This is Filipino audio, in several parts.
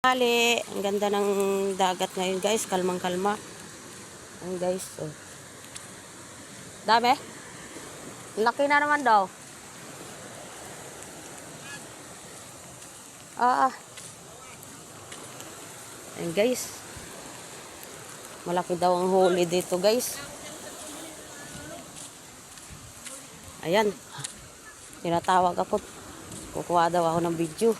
Hali, ang ganda ng dagat ngayon guys, kalmang-kalma. Ang guys, oh. Dami? Laki na naman daw. Ayan guys. Malaki daw ang huli dito guys. Ayan. Tinatawag ako. Kukuha daw ako ng video.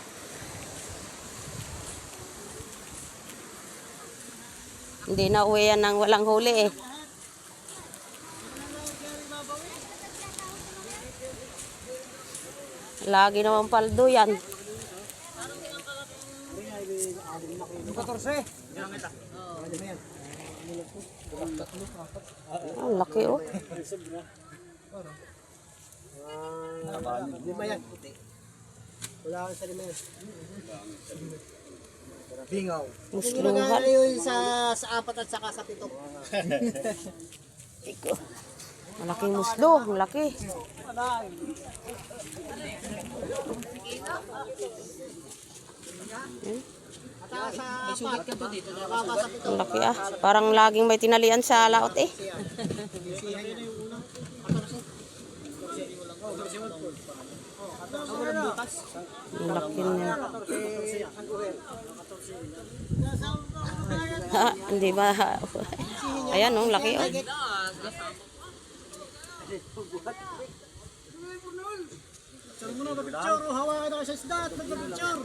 Hindi na uwi yan ng walang huli eh. Lagi naman paldo yan. 14. Ang laki oh. Lima yan. Wala kang sa lima yan. Bingaw. Musluhan. Yun sa 4 at saka sa 7. Malaking muslo. Ang laki. May sulit ka to dito. Ang laki ah. Parang laging may tinalian sa laot eh. Ang laki niya. Ha, hindi ba? Ayan oh, laki oh. Saan mo na mag-picture? Hawakan ako sa isda at mag-picture.